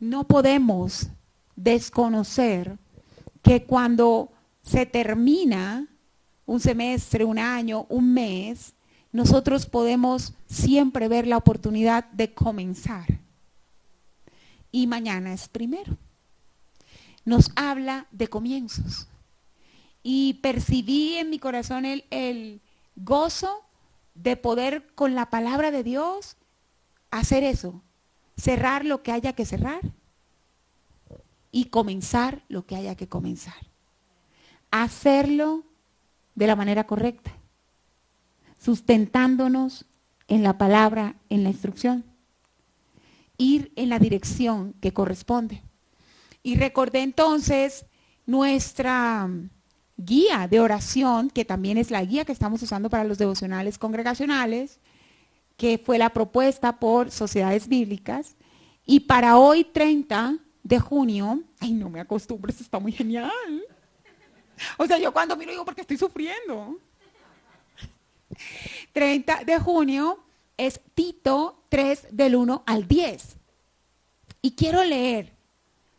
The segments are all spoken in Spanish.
no podemos desconocer que cuando se termina un semestre, un año, un mes, nosotros podemos siempre ver la oportunidad de comenzar. Y mañana es primero. Nos habla de comienzos. Y percibí en mi corazón el gozo de poder con la palabra de Dios hacer eso. Cerrar lo que haya que cerrar y comenzar lo que haya que comenzar. Hacerlo de la manera correcta, sustentándonos en la palabra, en la instrucción. Ir en la dirección que corresponde. Y recordé entonces nuestra guía de oración, que también es la guía que estamos usando para los devocionales congregacionales, que fue la propuesta por Sociedades Bíblicas. Y para hoy, 30 de junio, ay, no me acostumbro, esto está muy genial. O sea, yo cuando miro digo, porque estoy sufriendo. 30 de junio es Tito 3 del 1 al 10. Y quiero leer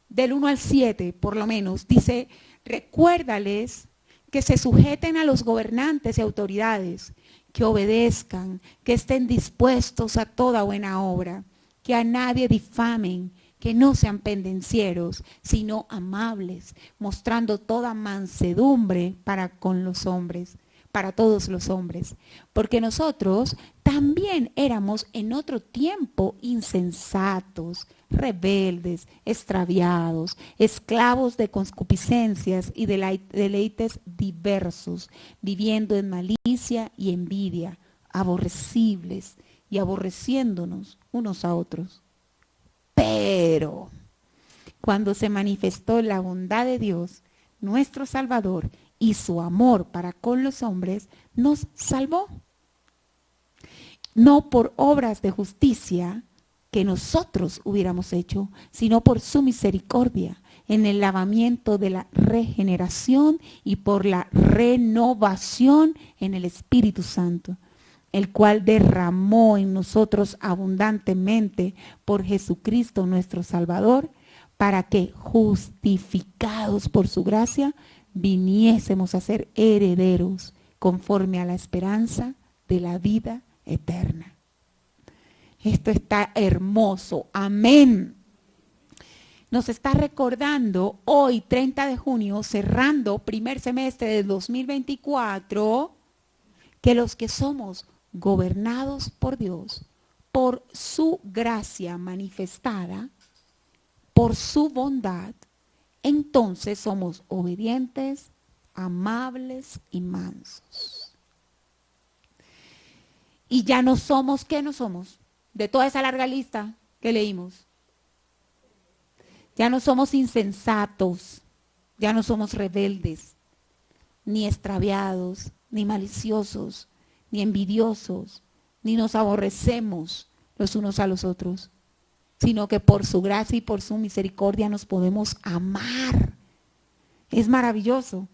del 1 al 7, por lo menos. Dice, recuérdales que se sujeten a los gobernantes y autoridades, que obedezcan, que estén dispuestos a toda buena obra, que a nadie difamen, que no sean pendencieros, sino amables, mostrando toda mansedumbre para con los hombres, para todos los hombres. Porque nosotros también éramos en otro tiempo insensatos, rebeldes, extraviados, esclavos de concupiscencias y de deleites diversos, viviendo en malicia y envidia, aborrecibles y aborreciéndonos unos a otros. Pero cuando se manifestó la bondad de Dios, nuestro Salvador, y su amor para con los hombres, nos salvó. No por obras de justicia que nosotros hubiéramos hecho, sino por su misericordia, en el lavamiento de la regeneración y por la renovación en el Espíritu Santo, el cual derramó en nosotros abundantemente por Jesucristo nuestro Salvador, para que, justificados por su gracia, viniésemos a ser herederos conforme a la esperanza de la vida eterna. Esto está hermoso. Amén. Nos está recordando hoy, 30 de junio, cerrando primer semestre de 2024, que los que somos gobernados por Dios, por su gracia manifestada, por su bondad, entonces somos obedientes, amables y mansos. Y ya no somos, ¿qué no somos? De toda esa larga lista que leímos. Ya no somos insensatos, ya no somos rebeldes, ni extraviados, ni maliciosos, ni envidiosos, ni nos aborrecemos los unos a los otros, sino que por su gracia y por su misericordia nos podemos amar. Es maravilloso.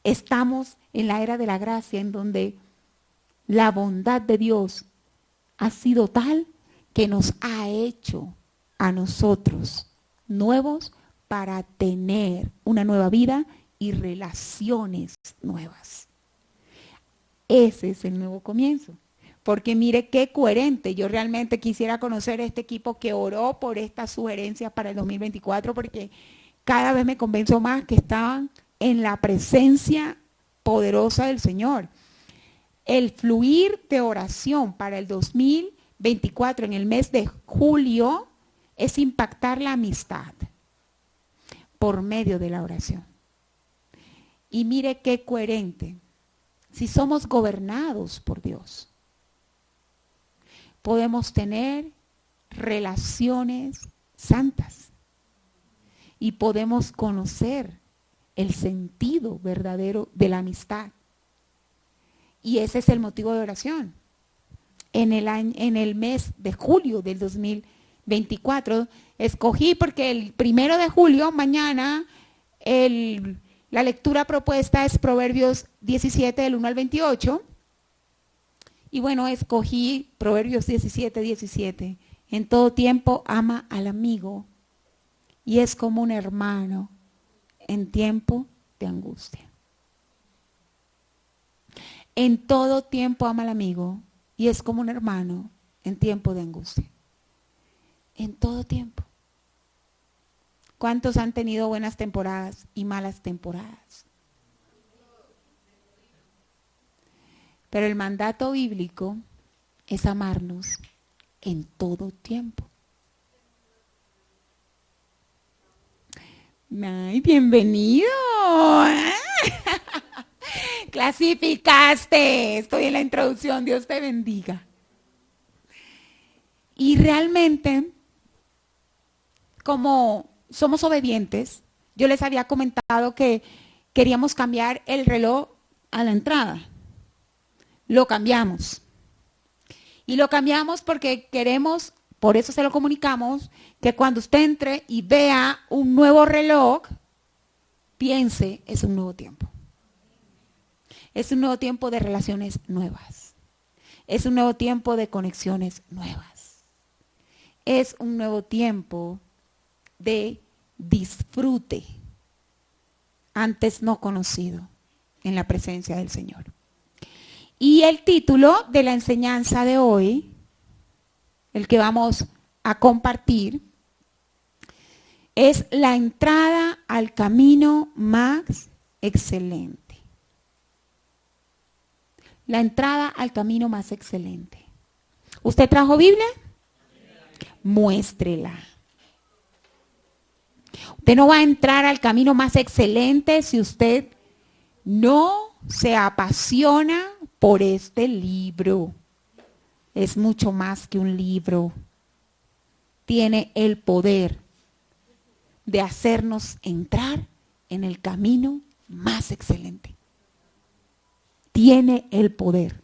Estamos en la era de la gracia, en donde la bondad de Dios ha sido tal que nos ha hecho a nosotros nuevos para tener una nueva vida y relaciones nuevas. Ese es el nuevo comienzo. Porque mire qué coherente. Yo realmente quisiera conocer este equipo que oró por estas sugerencias para el 2024, porque cada vez me convenzo más que estaban en la presencia poderosa del Señor. El fluir de oración para el 2024 en el mes de julio es impactar la amistad por medio de la oración. Y mire qué coherente. Si somos gobernados por Dios, podemos tener relaciones santas y podemos conocer el sentido verdadero de la amistad. Y ese es el motivo de oración. En el mes de julio del 2024, escogí porque el 1 de julio, mañana, la lectura propuesta es Proverbios 17, del 1 al 28. Y bueno, escogí Proverbios 17, 17. En todo tiempo ama al amigo y es como un hermano en tiempo de angustia. En todo tiempo ama al amigo y es como un hermano en tiempo de angustia. En todo tiempo. ¿Cuántos han tenido buenas temporadas y malas temporadas? Pero el mandato bíblico es amarnos en todo tiempo. ¡Ay, bienvenido! Clasificaste. Estoy en la introducción. Dios te bendiga. Y realmente, como somos obedientes, yo les había comentado que queríamos cambiar el reloj a la entrada. Lo cambiamos. Y lo cambiamos porque queremos, por eso se lo comunicamos, que cuando usted entre y vea un nuevo reloj, piense, es un nuevo tiempo. Es un nuevo tiempo de relaciones nuevas. Es un nuevo tiempo de conexiones nuevas. Es un nuevo tiempo de disfrute antes no conocido en la presencia del Señor. Y el título de la enseñanza de hoy, el que vamos a compartir, es la entrada al camino más excelente. La entrada al camino más excelente. ¿Usted trajo Biblia? Muéstrela. Usted no va a entrar al camino más excelente si usted no se apasiona por este libro. Es mucho más que un libro. Tiene el poder de hacernos entrar en el camino más excelente. Tiene el poder.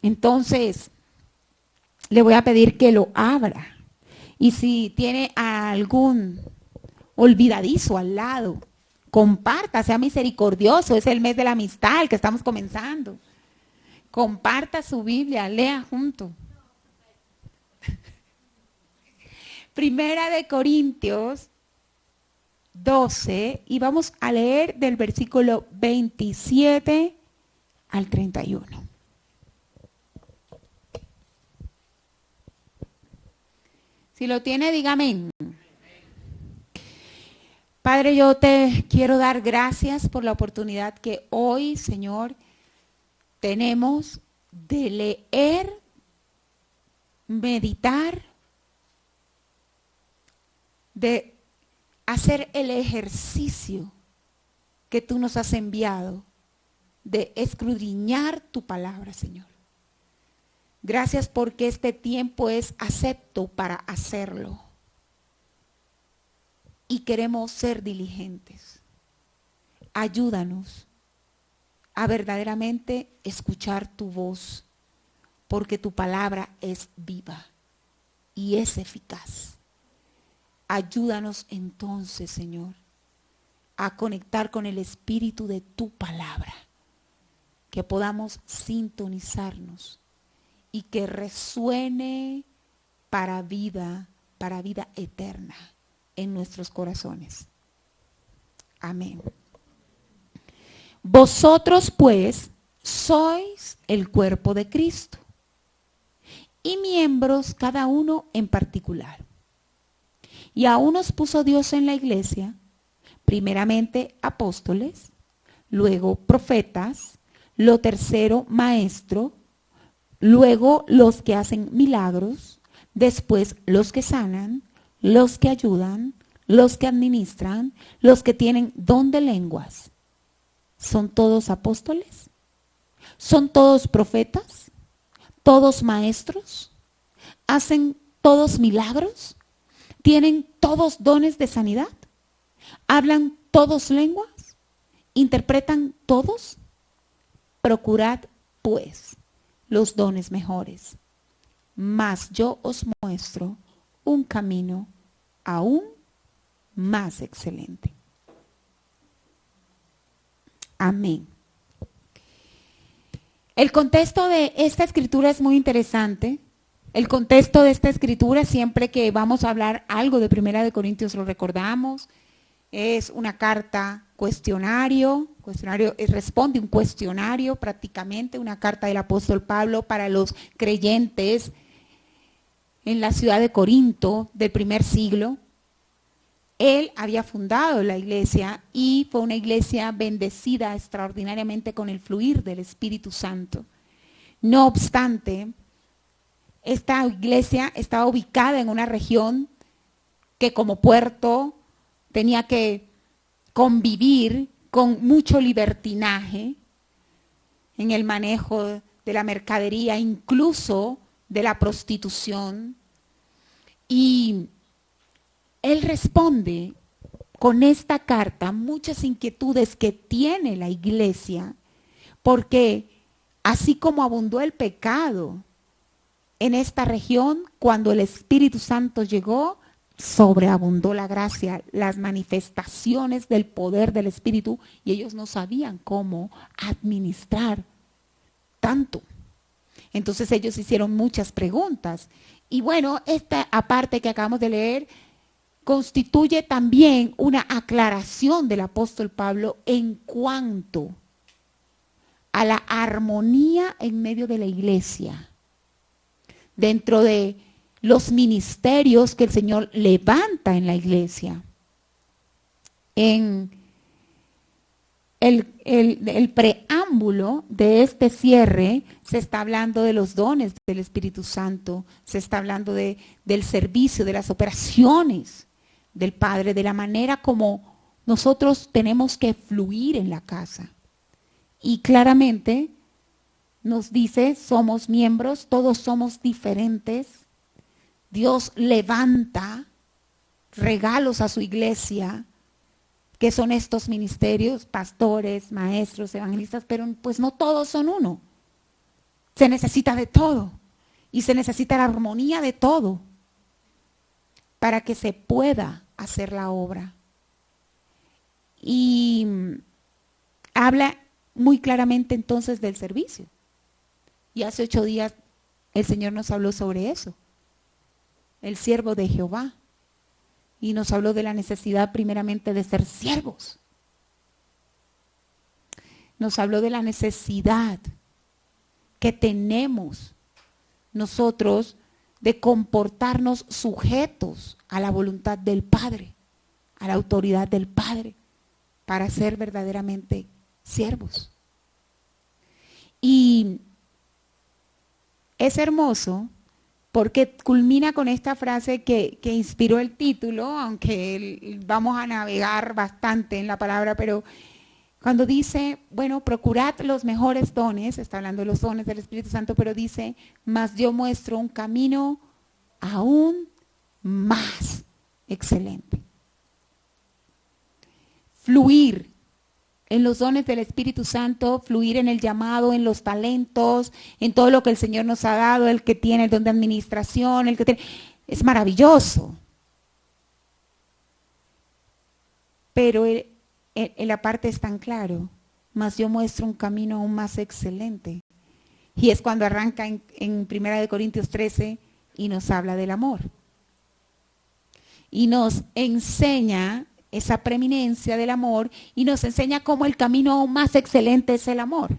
Entonces, le voy a pedir que lo abra. Y si tiene a algún olvidadizo al lado, comparta, sea misericordioso. Es el mes de la amistad, el que estamos comenzando. Comparta su Biblia, lea junto. Primera de Corintios 12, y vamos a leer del versículo 27 al 31. Si lo tiene, dígame. Padre, yo te quiero dar gracias por la oportunidad que hoy, Señor, tenemos de leer, meditar, de hacer el ejercicio que tú nos has enviado, de escudriñar tu palabra, Señor. Gracias porque este tiempo es acepto para hacerlo. Y queremos ser diligentes. Ayúdanos a verdaderamente escuchar tu voz, porque tu palabra es viva y es eficaz. Ayúdanos entonces, Señor, a conectar con el espíritu de tu palabra, que podamos sintonizarnos y que resuene para vida eterna en nuestros corazones. Amén. Vosotros pues sois el cuerpo de Cristo y miembros cada uno en particular. Y a unos puso Dios en la iglesia, primeramente apóstoles, luego profetas, lo tercero maestro, luego los que hacen milagros, después los que sanan, los que ayudan, los que administran, los que tienen don de lenguas. ¿Son todos apóstoles? ¿Son todos profetas? ¿Todos maestros? ¿Hacen todos milagros? ¿Tienen todos dones de sanidad? ¿Hablan todos lenguas? ¿Interpretan todos? Procurad, pues, los dones mejores. Mas yo os muestro un camino aún más excelente. Amén. El contexto de esta escritura es muy interesante. El contexto de esta escritura, siempre que vamos a hablar algo de Primera de Corintios lo recordamos, es una carta cuestionario, responde un cuestionario prácticamente, una carta del apóstol Pablo para los creyentes en la ciudad de Corinto del primer siglo. Él había fundado la iglesia y fue una iglesia bendecida extraordinariamente con el fluir del Espíritu Santo. No obstante, esta iglesia estaba ubicada en una región que como puerto tenía que convivir con mucho libertinaje en el manejo de la mercadería, incluso de la prostitución. Y él responde con esta carta muchas inquietudes que tiene la iglesia, porque así como abundó el pecado en esta región, cuando el Espíritu Santo llegó, sobreabundó la gracia, las manifestaciones del poder del Espíritu, y ellos no sabían cómo administrar tanto. Entonces ellos hicieron muchas preguntas. Y bueno, esta aparte que acabamos de leer constituye también una aclaración del apóstol Pablo en cuanto a la armonía en medio de la iglesia, dentro de los ministerios que el Señor levanta en la iglesia. En el preámbulo de este cierre se está hablando de los dones del Espíritu Santo, se está hablando del servicio, de las operaciones del Padre, de la manera como nosotros tenemos que fluir en la casa. Y claramente nos dice, somos miembros, todos somos diferentes. Dios levanta regalos a su iglesia, que son estos ministerios, pastores, maestros, evangelistas, pero pues no todos son uno. Se necesita de todo y se necesita la armonía de todo para que se pueda hacer la obra. Y habla muy claramente entonces del servicio. Y hace 8 días el Señor nos habló sobre eso, el siervo de Jehová. Y nos habló de la necesidad primeramente de ser siervos. Nos habló de la necesidad que tenemos nosotros de comportarnos sujetos a la voluntad del Padre, a la autoridad del Padre, para ser verdaderamente siervos. Y es hermoso porque culmina con esta frase que inspiró el título, aunque vamos a navegar bastante en la palabra, pero cuando dice, bueno, procurad los mejores dones, está hablando de los dones del Espíritu Santo, pero dice, mas yo muestro un camino aún más excelente. Fluir en los dones del Espíritu Santo, fluir en el llamado, en los talentos, en todo lo que el Señor nos ha dado, el que tiene el don de administración, el que tiene, es maravilloso. Pero en la parte es tan claro, mas yo muestro un camino aún más excelente. Y es cuando arranca en 1 Corintios 13 y nos habla del amor. Y nos enseña esa preeminencia del amor y nos enseña cómo el camino aún más excelente es el amor.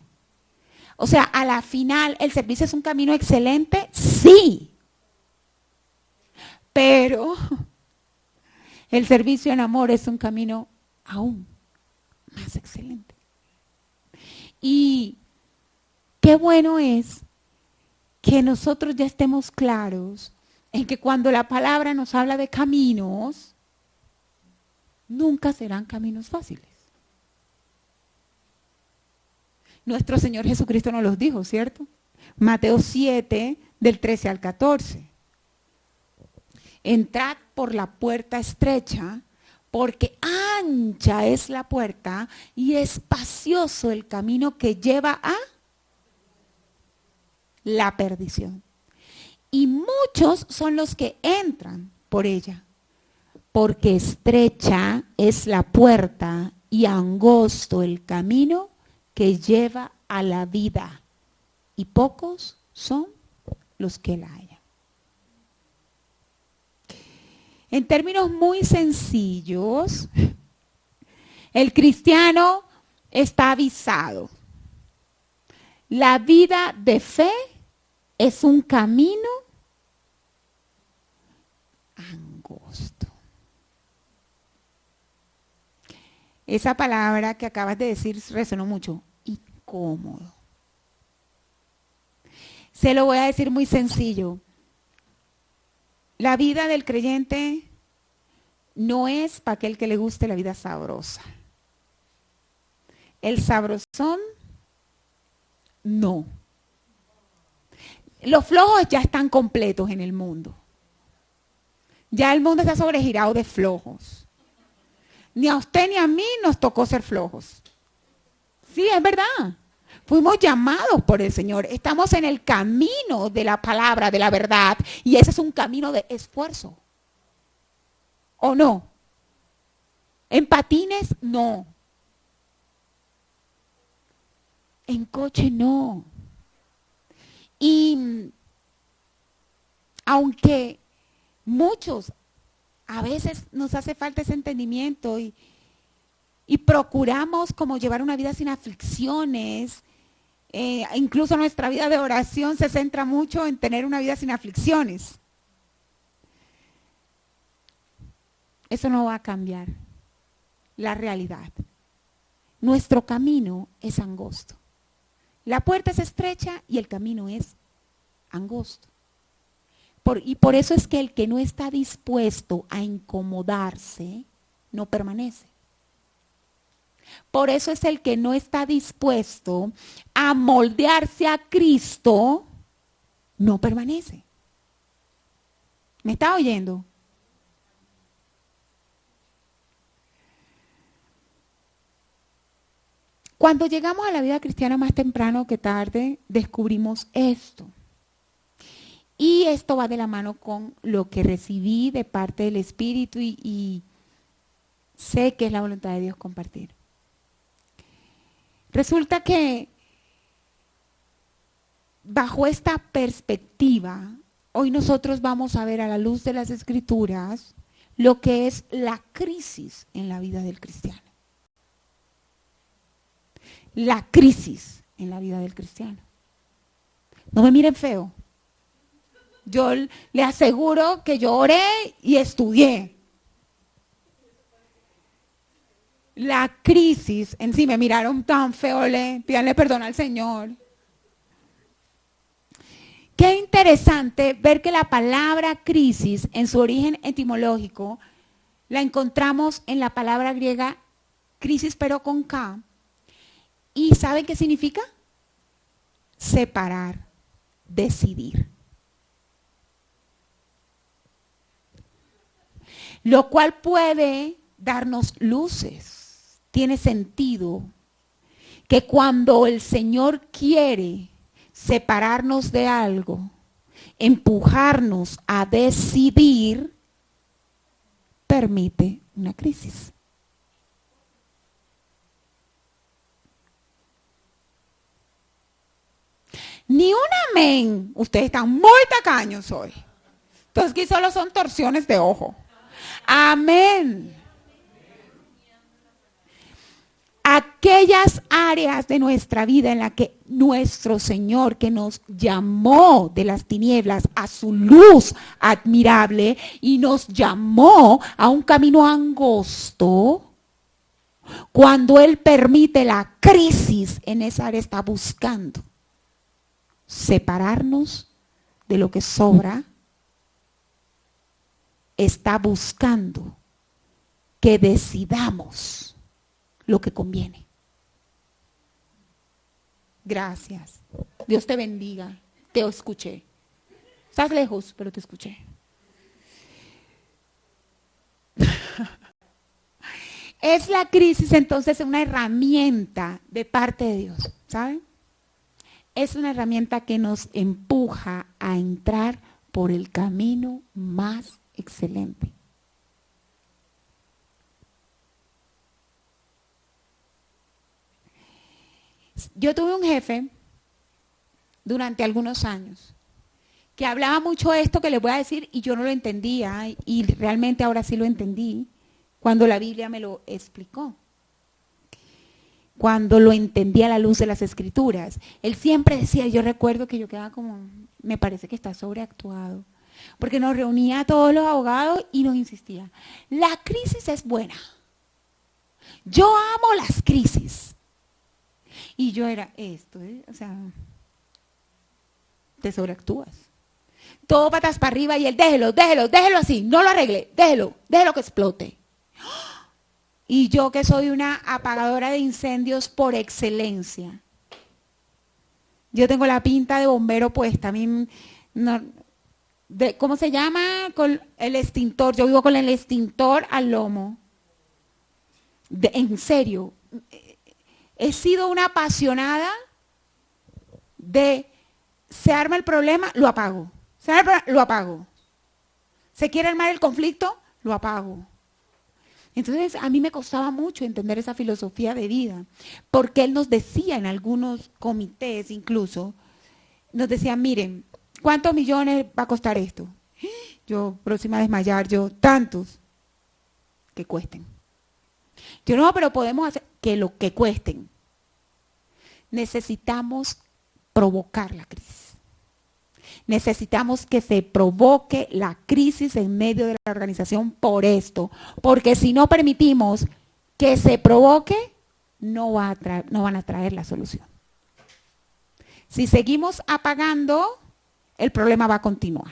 O sea, a la final, ¿el servicio es un camino excelente? Sí. Pero el servicio en amor es un camino aún más excelente. Y qué bueno es que nosotros ya estemos claros en que cuando la palabra nos habla de caminos, nunca serán caminos fáciles. Nuestro Señor Jesucristo nos los dijo, ¿cierto? Mateo 7, del 13 al 14. Entrad por la puerta estrecha, porque ancha es la puerta y espacioso el camino que lleva a la perdición. Y muchos son los que entran por ella. Porque estrecha es la puerta y angosto el camino que lleva a la vida, y pocos son los que la hallan. En términos muy sencillos, el cristiano está avisado. La vida de fe es un camino angosto. Esa palabra que acabas de decir resonó mucho. Incómodo. Se lo voy a decir muy sencillo. La vida del creyente no es para aquel que le guste la vida sabrosa. El sabrosón, no. Los flojos ya están completos en el mundo. Ya el mundo está sobregirado de flojos. Ni a usted ni a mí nos tocó ser flojos. Sí, es verdad. Fuimos llamados por el Señor. Estamos en el camino de la palabra, de la verdad. Y ese es un camino de esfuerzo. ¿O no? En patines, no. En coche, no. Y aunque muchos, a veces nos hace falta ese entendimiento y procuramos como llevar una vida sin aflicciones, incluso nuestra vida de oración se centra mucho en tener una vida sin aflicciones. Eso no va a cambiar la realidad. Nuestro camino es angosto. La puerta es estrecha y el camino es angosto. Y por eso es que el que no está dispuesto a incomodarse, no permanece. Por eso es el que no está dispuesto a moldearse a Cristo, no permanece. ¿Me está oyendo? Cuando llegamos a la vida cristiana más temprano que tarde, descubrimos esto. Y esto va de la mano con lo que recibí de parte del Espíritu y sé que es la voluntad de Dios compartir. Resulta que bajo esta perspectiva, hoy nosotros vamos a ver a la luz de las Escrituras lo que es la crisis en la vida del cristiano. La crisis en la vida del cristiano. No me miren feo. Yo le aseguro que yo oré y estudié. La crisis, en sí me miraron tan feo, pídanle perdón al Señor. Qué interesante ver que la palabra crisis en su origen etimológico la encontramos en la palabra griega crisis pero con K. ¿Y saben qué significa? Separar, decidir. Lo cual puede darnos luces. Tiene sentido que cuando el Señor quiere separarnos de algo, empujarnos a decidir, permite una crisis. Ni un amén. Ustedes están muy tacaños hoy. Entonces aquí solo son torsiones de ojo. Amén. Aquellas áreas de nuestra vida en las que nuestro Señor, que nos llamó de las tinieblas a su luz admirable y nos llamó a un camino angosto, cuando Él permite la crisis en esa área, está buscando separarnos de lo que sobra, está buscando que decidamos lo que conviene. Gracias. Dios te bendiga. Te escuché. Estás lejos, pero te escuché. Es la crisis entonces una herramienta de parte de Dios, ¿saben? Es una herramienta que nos empuja a entrar por el camino más excelente. Yo tuve un jefe durante algunos años que hablaba mucho esto que les voy a decir y yo no lo entendía y realmente ahora sí lo entendí cuando la Biblia me lo explicó. Cuando lo entendí a la luz de las Escrituras. Él siempre decía, yo recuerdo que yo quedaba como, me parece que está sobreactuado. Porque nos reunía a todos los abogados y nos insistía, la crisis es buena. Yo amo las crisis. Y yo era esto, o sea, te sobreactúas. Todo patas para arriba y él, déjelo así, no lo arregle, déjelo que explote. Y yo que soy una apagadora de incendios por excelencia. Yo tengo la pinta de bombero puesta, a mí no, ¿cómo se llama? Con el extintor, yo vivo con el extintor al lomo. En serio, he sido una apasionada de, se arma el problema, lo apago. Se arma el problema, lo apago. Se quiere armar el conflicto, lo apago. Entonces a mí me costaba mucho entender esa filosofía de vida, porque él nos decía en algunos comités incluso, nos decía, miren, ¿cuántos millones va a costar esto? Yo, próxima a desmayar, tantos que cuesten. Yo no, pero podemos hacer que lo que cuesten. Necesitamos provocar la crisis. Necesitamos que se provoque la crisis en medio de la organización por esto. Porque si no permitimos que se provoque, no van a traer la solución. Si seguimos apagando, el problema va a continuar.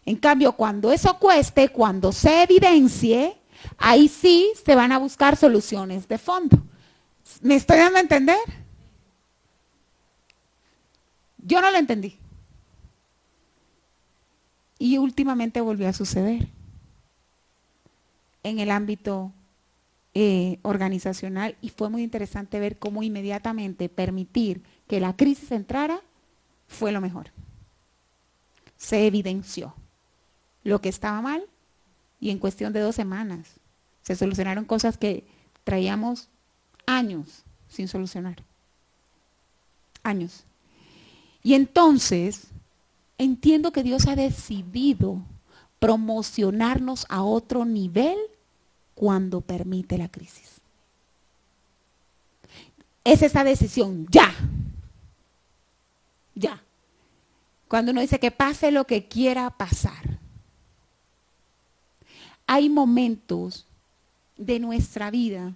En cambio, cuando eso cueste, cuando se evidencie, ahí sí se van a buscar soluciones de fondo. ¿Me estoy dando a entender? Yo no lo entendí. Y últimamente volvió a suceder en el ámbito organizacional y fue muy interesante ver cómo inmediatamente permitir que la crisis entrara fue lo mejor. Se evidenció lo que estaba mal y en cuestión de 2 semanas se solucionaron cosas que traíamos años sin solucionar. Años. Y entonces, entiendo que Dios ha decidido promocionarnos a otro nivel cuando permite la crisis. Es esa decisión, ya. Ya. Cuando uno dice que pase lo que quiera pasar. Hay momentos de nuestra vida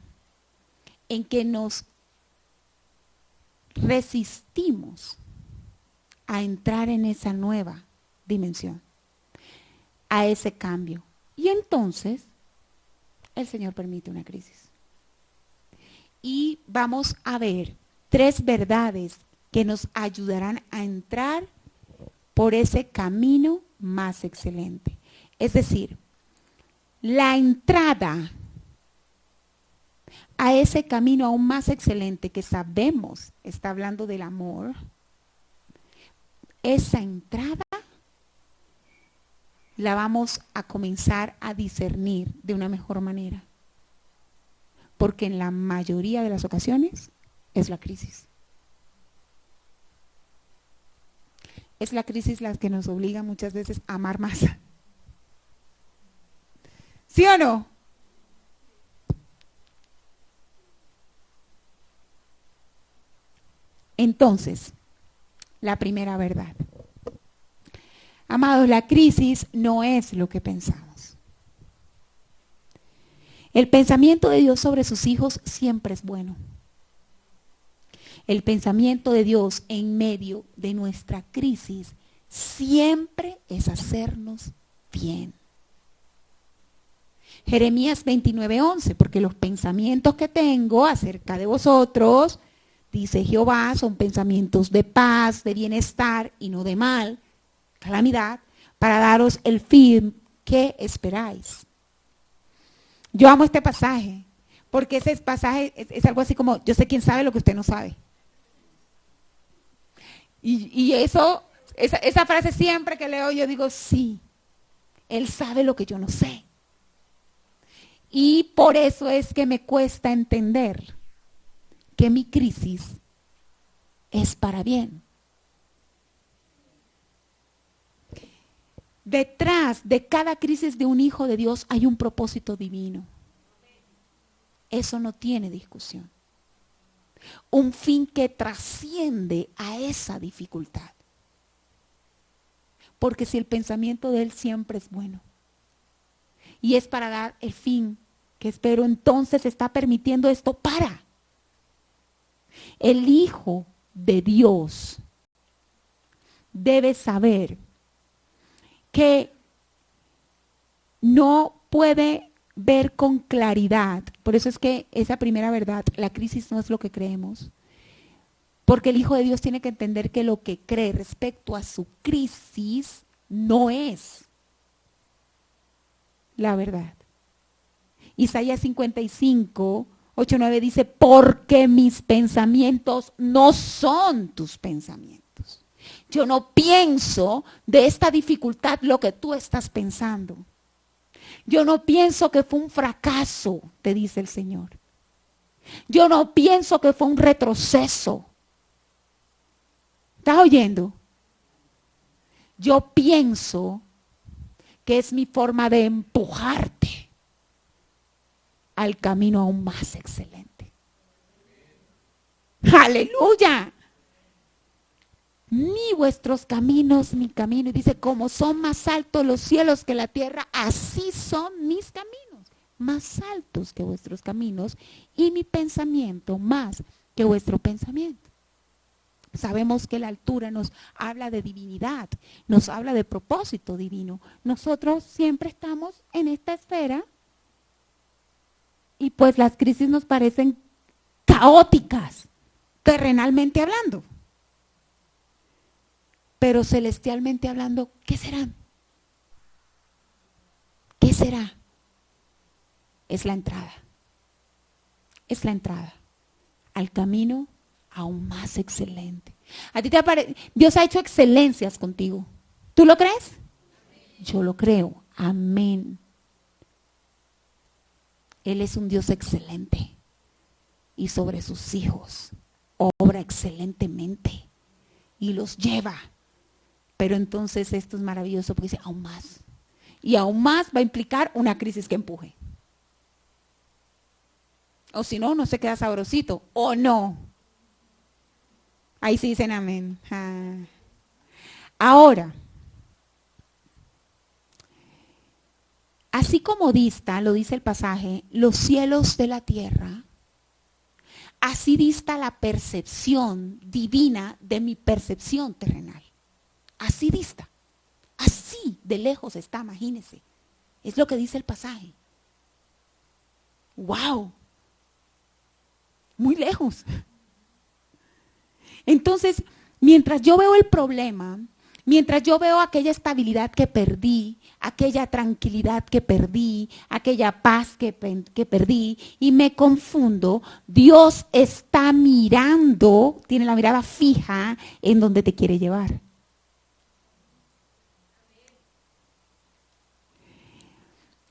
en que nos resistimos a entrar en esa nueva dimensión, a ese cambio. Y entonces, el Señor permite una crisis. Y vamos a ver 3 verdades que nos ayudarán a entrar por ese camino más excelente. Es decir, la entrada a ese camino aún más excelente que sabemos, está hablando del amor, esa entrada la vamos a comenzar a discernir de una mejor manera. Porque en la mayoría de las ocasiones es la crisis. Es la crisis la que nos obliga muchas veces a amar más. ¿Sí o no? Entonces, la primera verdad. Amados, la crisis no es lo que pensamos. El pensamiento de Dios sobre sus hijos siempre es bueno. El pensamiento de Dios en medio de nuestra crisis siempre es hacernos bien. Jeremías 29:11, porque los pensamientos que tengo acerca de vosotros, dice Jehová, son pensamientos de paz, de bienestar y no de mal, calamidad, para daros el fin que esperáis. Yo amo este pasaje, porque ese pasaje es algo así como, yo sé quién sabe lo que usted no sabe. Y esa frase siempre que leo yo digo, sí, Él sabe lo que yo no sé. Y por eso es que me cuesta entender que mi crisis es para bien. Detrás de cada crisis de un hijo de Dios hay un propósito divino. Eso no tiene discusión. Un fin que trasciende a esa dificultad. Porque si el pensamiento de Él siempre es bueno y es para dar el fin que espero, entonces está permitiendo esto para. El Hijo de Dios debe saber que no puede ver con claridad. Por eso es que esa primera verdad, la crisis no es lo que creemos. Porque el Hijo de Dios tiene que entender que lo que cree respecto a su crisis no es la verdad. Isaías 55, 8, 9 dice, porque mis pensamientos no son tus pensamientos. Yo no pienso de esta dificultad lo que tú estás pensando. Yo no pienso que fue un fracaso, te dice el Señor. Yo no pienso que fue un retroceso. ¿Estás oyendo? Yo pienso que es mi forma de empujarte al camino aún más excelente. ¡Aleluya! Ni vuestros caminos, mi camino. Y dice, como son más altos los cielos que la tierra, así son mis caminos. Más altos que vuestros caminos y mi pensamiento más que vuestro pensamiento. Sabemos que la altura nos habla de divinidad, nos habla de propósito divino. Nosotros siempre estamos en esta esfera y pues las crisis nos parecen caóticas, terrenalmente hablando. Pero celestialmente hablando, ¿qué serán? ¿Qué será? Es la entrada. Es la entrada al camino aún más excelente. ¿A ti te parece? Dios ha hecho excelencias contigo. ¿Tú lo crees? Yo lo creo. Amén. Él es un Dios excelente y sobre sus hijos obra excelentemente y los lleva. Pero entonces esto es maravilloso porque dice aún más. Y aún más va a implicar una crisis que empuje. O si no, no se queda sabrosito. ¿O no? Ahí sí dicen amén. Ah. Ahora, así como dista, lo dice el pasaje, los cielos de la tierra, así dista la percepción divina de mi percepción terrenal. Así dista. Así de lejos está, imagínense. Es lo que dice el pasaje. ¡Wow! Muy lejos. Entonces, mientras yo veo el problema, mientras yo veo aquella estabilidad que perdí, aquella tranquilidad que perdí, aquella paz que perdí y me confundo, Dios está mirando, tiene la mirada fija en donde te quiere llevar.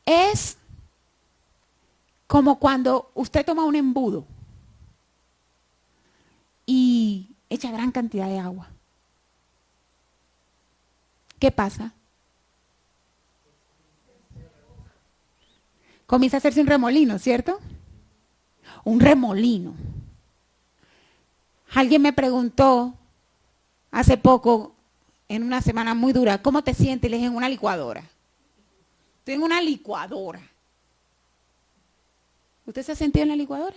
Es como cuando usted toma un embudo y echa gran cantidad de agua. ¿Qué pasa? Comienza a hacerse un remolino, ¿cierto? Un remolino. Alguien me preguntó hace poco, en una semana muy dura, ¿cómo te sientes? Le dije, en una licuadora. Tengo una licuadora. ¿Usted se ha sentido en la licuadora?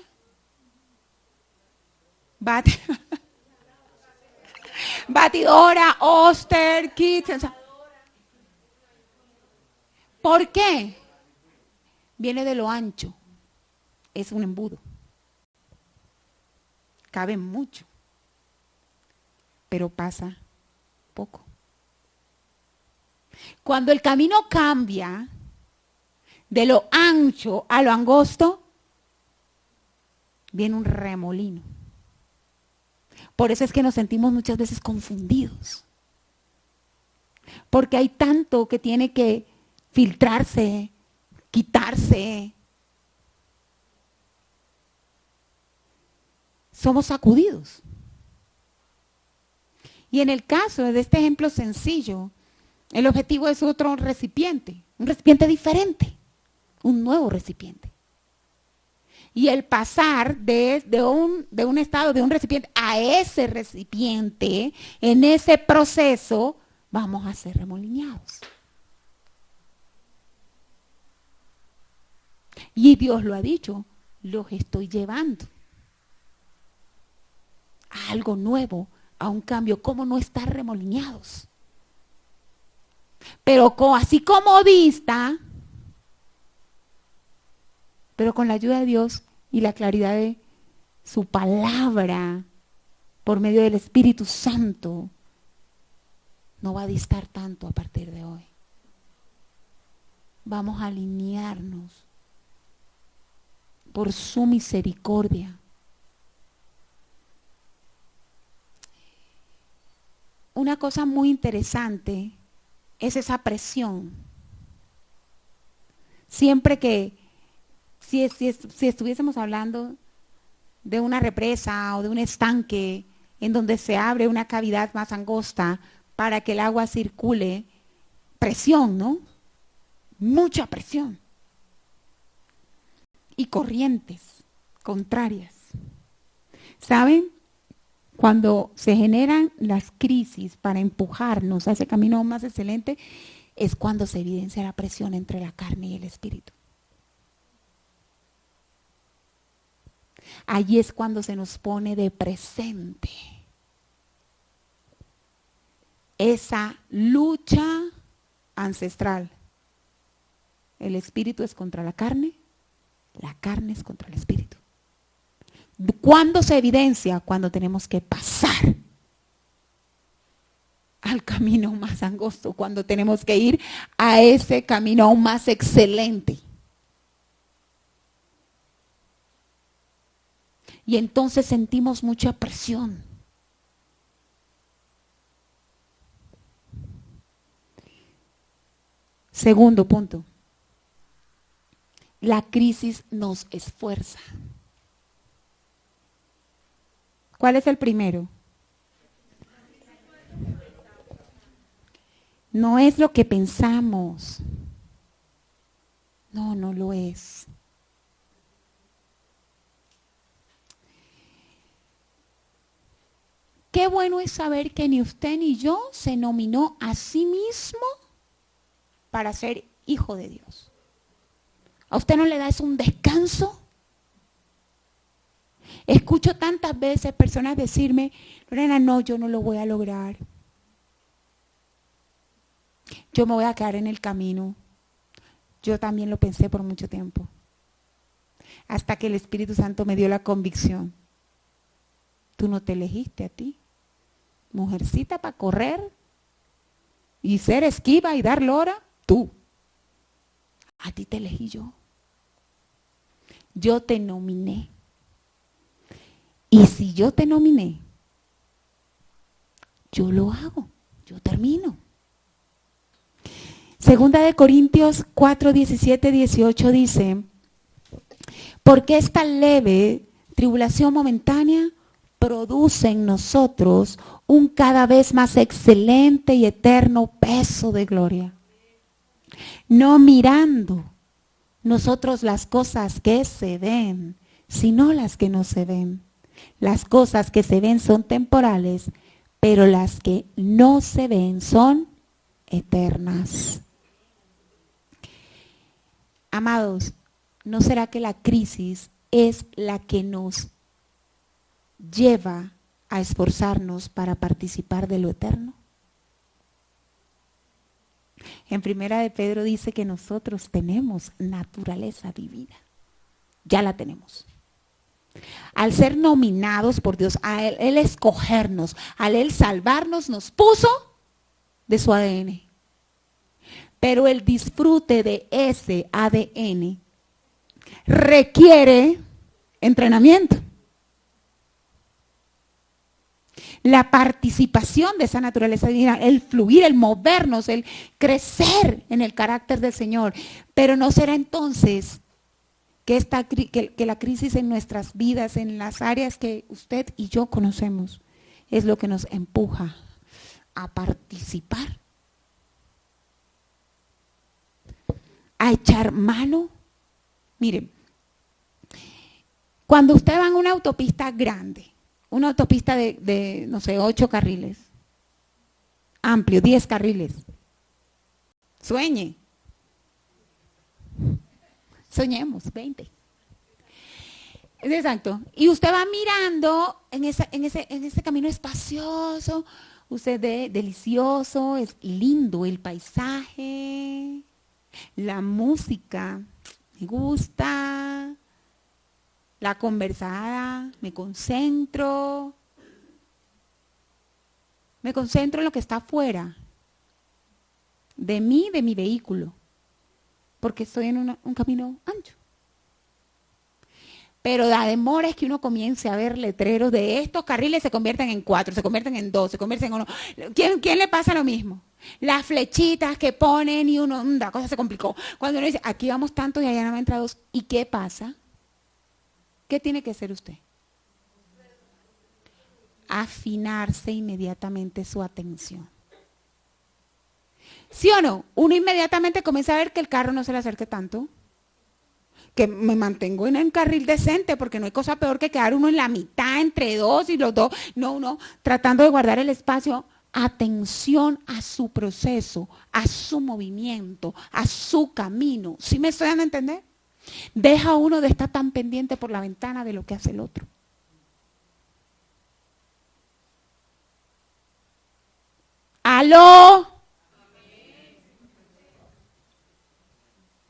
Batidora, Oster, Kids. ¿Por qué? Viene de lo ancho. Es un embudo. Cabe mucho. Pero pasa poco. Cuando el camino cambia de lo ancho a lo angosto, viene un remolino. Por eso es que nos sentimos muchas veces confundidos. Porque hay tanto que tiene que filtrarse, quitarse. Somos sacudidos. Y en el caso de este ejemplo sencillo, El objetivo es otro recipiente, un recipiente diferente, un nuevo recipiente. Y el pasar de un estado, de un recipiente a ese recipiente, en ese proceso, vamos a ser remolineados. Y Dios lo ha dicho, los estoy llevando a algo nuevo, a un cambio. ¿Cómo no estar remolineados? Pero así como vista, pero con la ayuda de Dios y la claridad de su palabra, por medio del Espíritu Santo, no va a distar tanto a partir de hoy. Vamos a alinearnos por su misericordia. Una cosa muy interesante es esa presión. Siempre que, si estuviésemos hablando de una represa o de un estanque en donde se abre una cavidad más angosta para que el agua circule, presión, ¿no? Mucha presión. Y corrientes contrarias. ¿Saben? Cuando se generan las crisis para empujarnos a ese camino más excelente, es cuando se evidencia la presión entre la carne y el espíritu. Allí es cuando se nos pone de presente esa lucha ancestral. El espíritu es contra la carne es contra el espíritu. ¿Cuándo se evidencia? Cuando tenemos que pasar al camino más angosto, cuando tenemos que ir a ese camino aún más excelente. Y entonces sentimos mucha presión. Segundo punto. La crisis nos esfuerza. ¿Cuál es el primero? No es lo que pensamos. No, no lo es. Qué bueno es saber que ni usted ni yo se nominó a sí mismo para ser hijo de Dios. ¿A usted no le da eso un descanso? Escucho tantas veces personas decirme, Lorena, no, yo no lo voy a lograr. Yo me voy a quedar en el camino. Yo también lo pensé por mucho tiempo. Hasta que el Espíritu Santo me dio la convicción. Tú no te elegiste a ti, mujercita, para correr y ser esquiva y dar lora, tú. A ti te elegí yo. Yo te nominé. Y si yo te nominé, yo lo hago, yo termino. Segunda de Corintios 4, 17, 18 dice, porque esta leve tribulación momentánea produce en nosotros un cada vez más excelente y eterno peso de gloria. No mirando nosotros las cosas que se ven, sino las que no se ven. Las cosas que se ven son temporales, pero las que no se ven son eternas. Amados, ¿no será que la crisis es la que nos lleva a esforzarnos para participar de lo eterno? En Primera de Pedro dice que nosotros tenemos naturaleza divina. Ya la tenemos. Al ser nominados por Dios, a Él escogernos, al Él salvarnos, nos puso de su ADN. Pero el disfrute de ese ADN requiere entrenamiento. La participación de esa naturaleza divina, el fluir, el movernos, el crecer en el carácter del Señor. Pero no será entonces que la crisis en nuestras vidas, en las áreas que usted y yo conocemos, es lo que nos empuja a participar a echar mano. Miren, cuando usted va en una autopista grande, una autopista de no sé, 8 carriles, amplio, 10 carriles, sueñe. Soñemos, 20. Exacto. Y usted va mirando en ese camino espacioso, usted ve delicioso, es lindo el paisaje, la música, me gusta, la conversada, me concentro en lo que está afuera de mí, de mi vehículo, porque estoy en un camino ancho. Pero la demora es que uno comience a ver letreros de estos carriles se convierten en 4, se convierten en 2, se convierten en 1. ¿Quién le pasa lo mismo? Las flechitas que ponen y uno, la cosa se complicó. Cuando uno dice, aquí vamos tanto y allá no entra 2, ¿y qué pasa? ¿Qué tiene que hacer usted? Afinarse inmediatamente su atención. ¿Sí o no? Uno inmediatamente comienza a ver que el carro no se le acerque tanto. Que me mantengo en un carril decente, porque no hay cosa peor que quedar uno en la mitad, entre 2 y los 2. No, uno tratando de guardar el espacio. Atención a su proceso, a su movimiento, a su camino. ¿Sí me estoy dando a entender? Deja uno de estar tan pendiente por la ventana de lo que hace el otro. ¡Aló!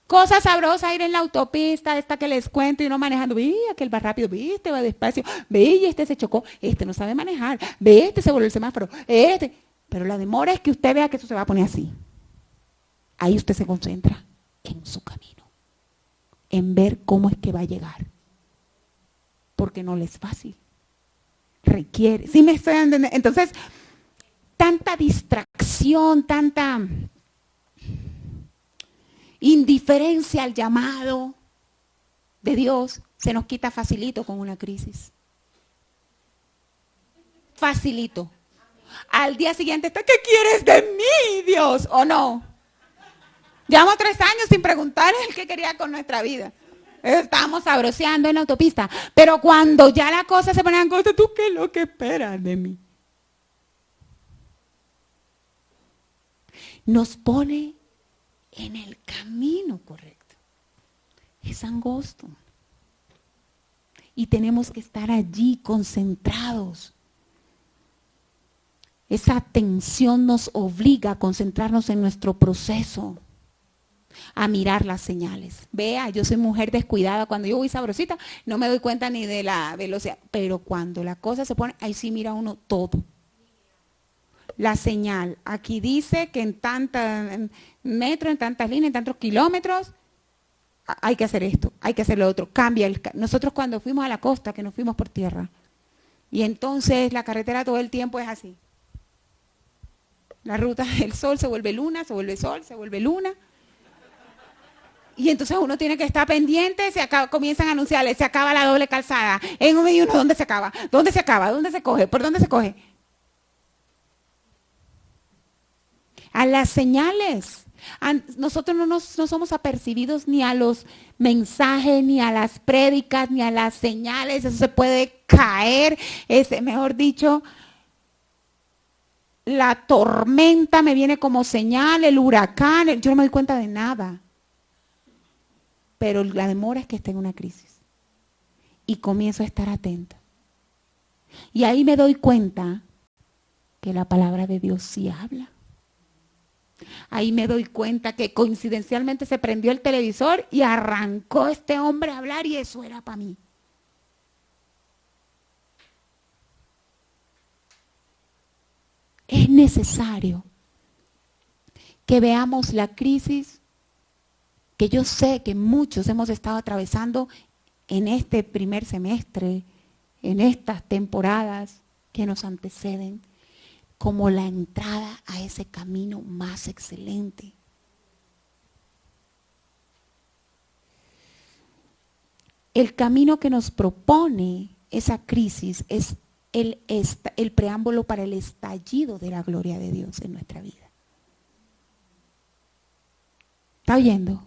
Cosa sabrosa ir en la autopista, esta que les cuento, y uno manejando, ve, aquel va rápido, ve, este va despacio, ve, y este se chocó, este no sabe manejar, ve, este se volvió el semáforo, este. Pero la demora es que usted vea que eso se va a poner así. Ahí usted se concentra en su camino, en ver cómo es que va a llegar. Porque no le es fácil. Requiere, ¿sí me estoy entendiendo? Entonces, tanta distracción, tanta indiferencia al llamado de Dios se nos quita facilito con una crisis. Facilito. Al día siguiente está, ¿qué quieres de mí, Dios? ¿O no? Llevamos 3 años sin preguntarle el que quería con nuestra vida. Estábamos sabroseando en la autopista. Pero cuando ya la cosa se pone en costa, ¿tú qué es lo que esperas de mí? Nos pone en el camino correcto. Es angosto. Y tenemos que estar allí concentrados. Esa atención nos obliga a concentrarnos en nuestro proceso, a mirar las señales. Vea, yo soy mujer descuidada, cuando yo voy sabrosita no me doy cuenta ni de la velocidad, pero cuando la cosa se pone, ahí sí mira uno todo. La señal, aquí dice que en tantos metros, en tantas líneas, en tantos kilómetros, hay que hacer esto, hay que hacer lo otro, cambia. Nosotros cuando fuimos a la costa, que nos fuimos por tierra, y entonces la carretera todo el tiempo es así. La ruta, el sol se vuelve luna, se vuelve sol, se vuelve luna. Y entonces uno tiene que estar pendiente, comienzan a anunciarle, se acaba la doble calzada. En un medio uno, ¿dónde se acaba? ¿Dónde se acaba? ¿Dónde se coge? ¿Por dónde se coge? A las señales. Nosotros no somos apercibidos ni a los mensajes, ni a las prédicas, ni a las señales. Eso se puede caer. Mejor dicho, la tormenta me viene como señal, el huracán. Yo no me doy cuenta de nada. Pero la demora es que esté en una crisis. Y comienzo a estar atenta. Y ahí me doy cuenta que la palabra de Dios sí habla. Ahí me doy cuenta que coincidencialmente se prendió el televisor y arrancó este hombre a hablar y eso era para mí. Es necesario que veamos la crisis que yo sé que muchos hemos estado atravesando en este primer semestre, en estas temporadas que nos anteceden, como la entrada a ese camino más excelente. El camino que nos propone esa crisis es el preámbulo para el estallido de la gloria de Dios en nuestra vida. ¿Está oyendo?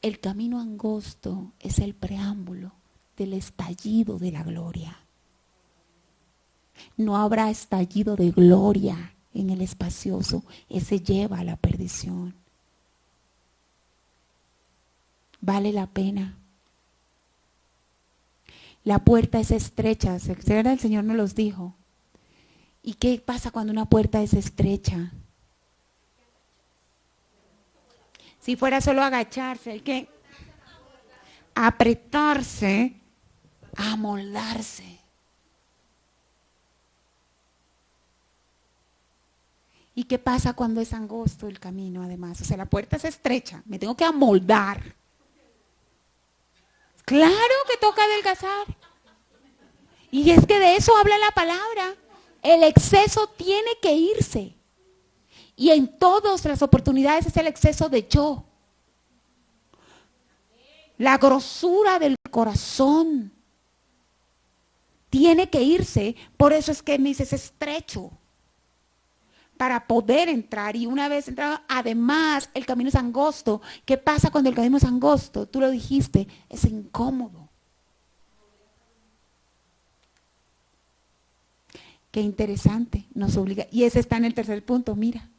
El camino angosto es el preámbulo del estallido de la gloria. No habrá estallido de gloria en el espacioso, ese lleva a la perdición. Vale la pena. La puerta es estrecha, el Señor nos los dijo. ¿Y qué pasa cuando una puerta es estrecha? Si fuera solo agacharse, hay que apretarse, amoldarse. ¿Y qué pasa cuando es angosto el camino además? O sea, la puerta es estrecha, me tengo que amoldar. Claro que toca adelgazar. Y es que de eso habla la palabra. El exceso tiene que irse. Y en todas las oportunidades es el exceso de yo. La grosura del corazón tiene que irse. Por eso es que me dices estrecho. Para poder entrar. Y una vez entrado, además el camino es angosto. ¿Qué pasa cuando el camino es angosto? Tú lo dijiste, es incómodo. Qué interesante, nos obliga. Y ese está en el tercer punto, mira.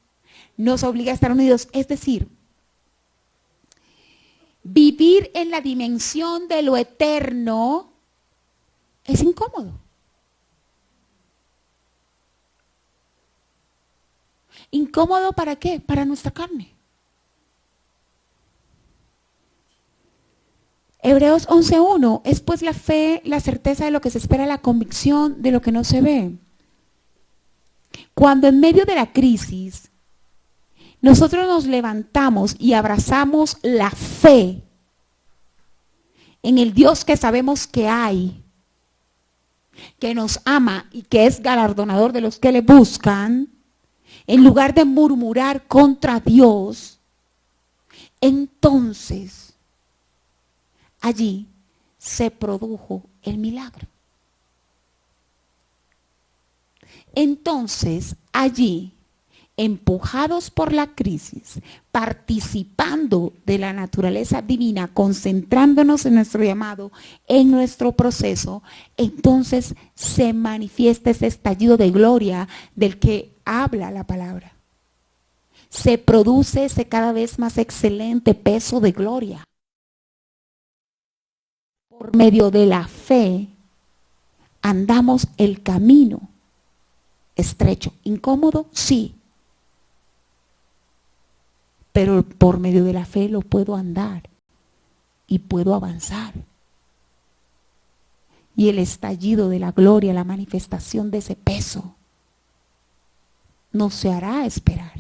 Nos obliga a estar unidos. Es decir, vivir en la dimensión de lo eterno es incómodo. ¿Incómodo para qué? Para nuestra carne. Hebreos 11:1 es pues la fe, la certeza de lo que se espera, la convicción de lo que no se ve. Cuando en medio de la crisis nosotros nos levantamos y abrazamos la fe en el Dios que sabemos que hay, que nos ama y que es galardonador de los que le buscan, en lugar de murmurar contra Dios, entonces allí se produjo el milagro. Entonces allí, empujados por la crisis, participando de la naturaleza divina, concentrándonos en nuestro llamado, en nuestro proceso, entonces se manifiesta ese estallido de gloria del que habla la palabra. Se produce ese cada vez más excelente peso de gloria. Por medio de la fe, andamos el camino estrecho, incómodo, sí. Pero por medio de la fe lo puedo andar y puedo avanzar. Y el estallido de la gloria, la manifestación de ese peso, no se hará esperar.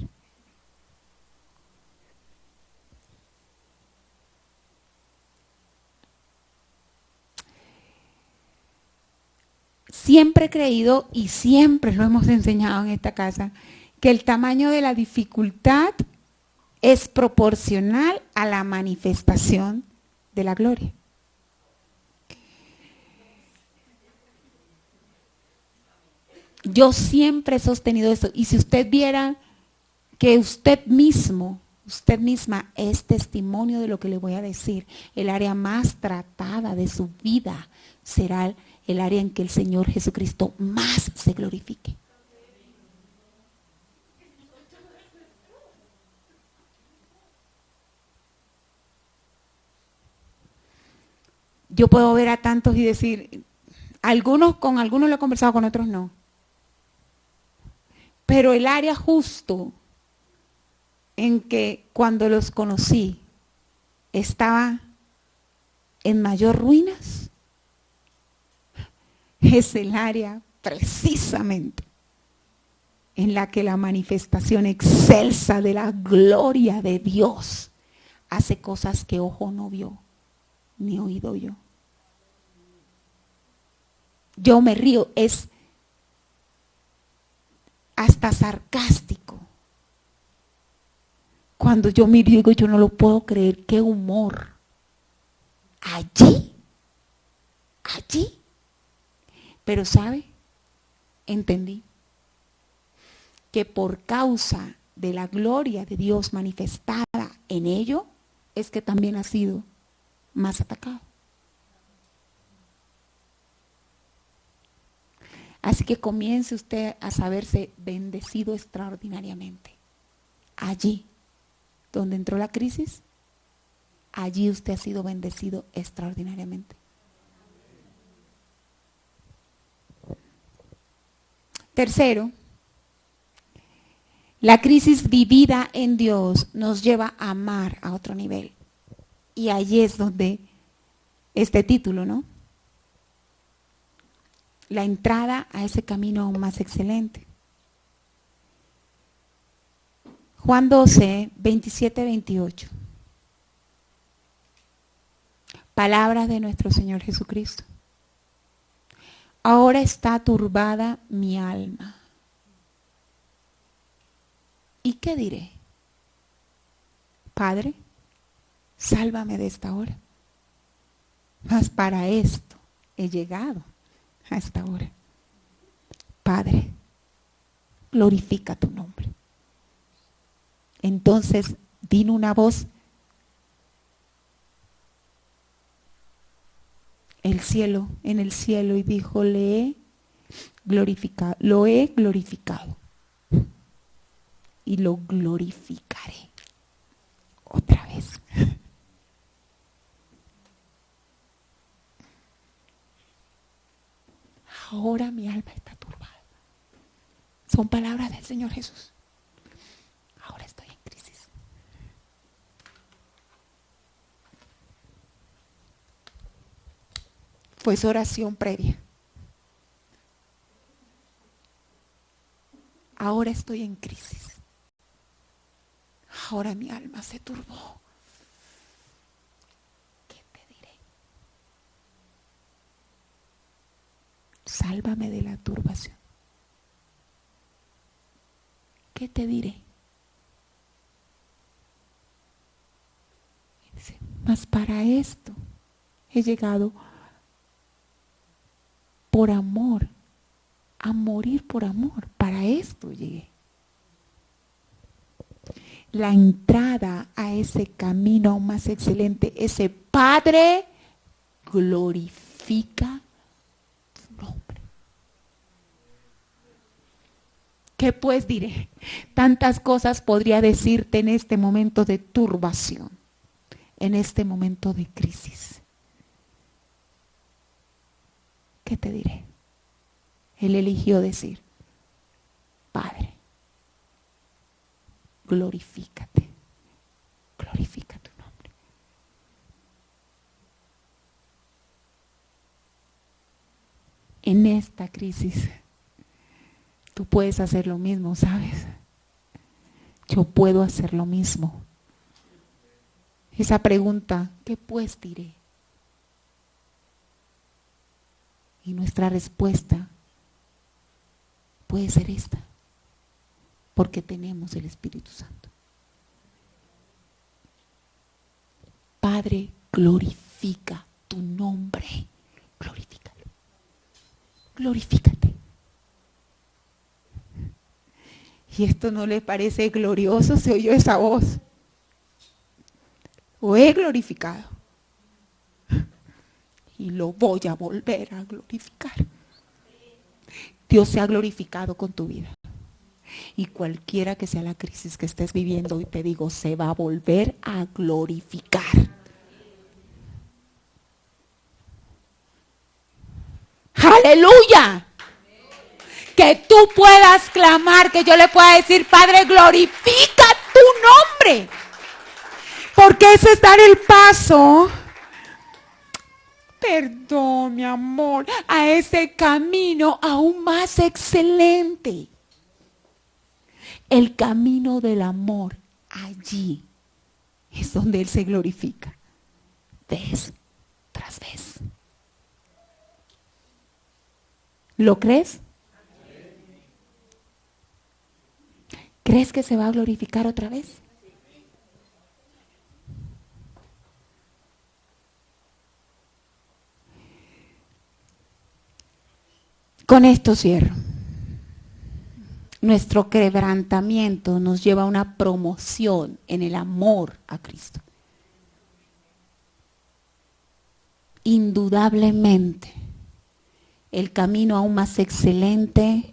Siempre he creído y siempre lo hemos enseñado en esta casa, que el tamaño de la dificultad es proporcional a la manifestación de la gloria. Yo siempre he sostenido esto. Y si usted viera que usted misma es testimonio de lo que le voy a decir, el área más tratada de su vida será el área en que el Señor Jesucristo más se glorifique. Yo puedo ver a tantos y decir, con algunos lo he conversado, con otros no. Pero el área justo en que cuando los conocí estaba en mayor ruinas, es el área precisamente en la que la manifestación excelsa de la gloria de Dios hace cosas que ojo no vio, ni oído yo. Yo me río, es hasta sarcástico. Cuando yo miro y digo, yo no lo puedo creer, qué humor. Allí. Pero ¿sabe? Entendí que por causa de la gloria de Dios manifestada en ello, es que también ha sido más atacado. Así que comience usted a saberse bendecido extraordinariamente. Allí donde entró la crisis, allí usted ha sido bendecido extraordinariamente. Tercero, la crisis vivida en Dios nos lleva a amar a otro nivel. Y allí es donde este título, ¿no? La entrada a ese camino aún más excelente. Juan 12, 27, 28. Palabras de nuestro Señor Jesucristo. Ahora está turbada mi alma. ¿Y qué diré? Padre, sálvame de esta hora. Mas para esto he llegado a esta hora. Padre, glorifica tu nombre. Entonces vino una voz, en el cielo, y dijo, lo he glorificado y lo glorificaré otra vez. Ahora mi alma está turbada. Son palabras del Señor Jesús. Ahora estoy en crisis. Fue su oración previa. Ahora estoy en crisis. Ahora mi alma se turbó. ¿Qué te diré? Sálvame de la turbación. ¿Qué te diré? Y dice, mas para esto he llegado por amor, a morir por amor. Para esto llegué. La entrada a ese camino aún más excelente, ese Padre, glorifica tu nombre. ¿Qué pues diré? Tantas cosas podría decirte en este momento de turbación, en este momento de crisis. ¿Qué te diré? Él eligió decir, Padre, glorifícate, glorifica tu nombre. En esta crisis, tú puedes hacer lo mismo, ¿sabes? Yo puedo hacer lo mismo. Esa pregunta, ¿qué pues diré? Y nuestra respuesta puede ser esta, porque tenemos el Espíritu Santo. Padre, glorifica tu nombre. Glorifícalo. Glorifícate. ¿Y esto no le parece glorioso? Se oyó esa voz. Lo he glorificado. Y lo voy a volver a glorificar. Dios se ha glorificado con tu vida. Y cualquiera que sea la crisis que estés viviendo, hoy te digo, se va a volver a glorificar. ¡Aleluya! Que tú puedas clamar, que yo le pueda decir, Padre, glorifica tu nombre. Porque ese es dar el paso, perdón, mi amor, a ese camino aún más excelente. El camino del amor, allí es donde Él se glorifica, vez tras vez. ¿Lo crees? ¿Crees que se va a glorificar otra vez? Con esto cierro. Nuestro quebrantamiento nos lleva a una promoción en el amor a Cristo. indudablemente, el camino aún más excelente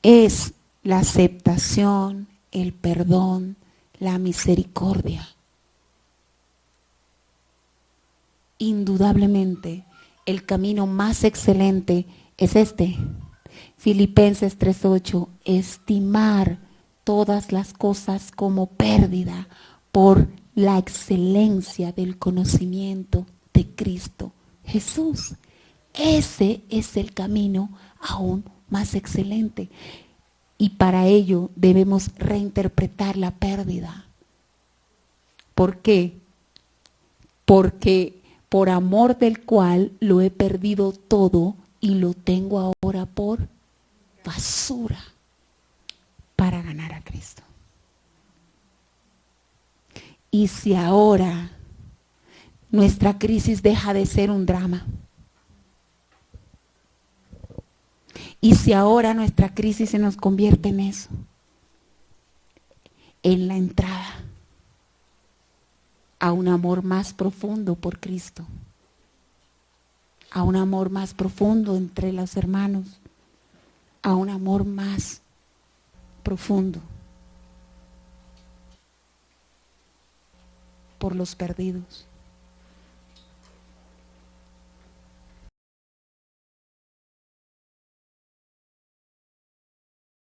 es la aceptación, el perdón, la misericordia. Indudablemente, el camino más excelente es este. Filipenses 3:8, estimar todas las cosas como pérdida por la excelencia del conocimiento de Cristo Jesús. Ese es el camino aún más excelente. Y para ello debemos reinterpretar la pérdida. ¿Por qué? Porque por amor del cual lo he perdido todo y lo tengo ahora por basura para ganar a Cristo. Y si ahora nuestra crisis deja de ser un drama, y si ahora nuestra crisis se nos convierte en eso, en la entrada a un amor más profundo por Cristo, a un amor más profundo entre los hermanos, a un amor más profundo por los perdidos.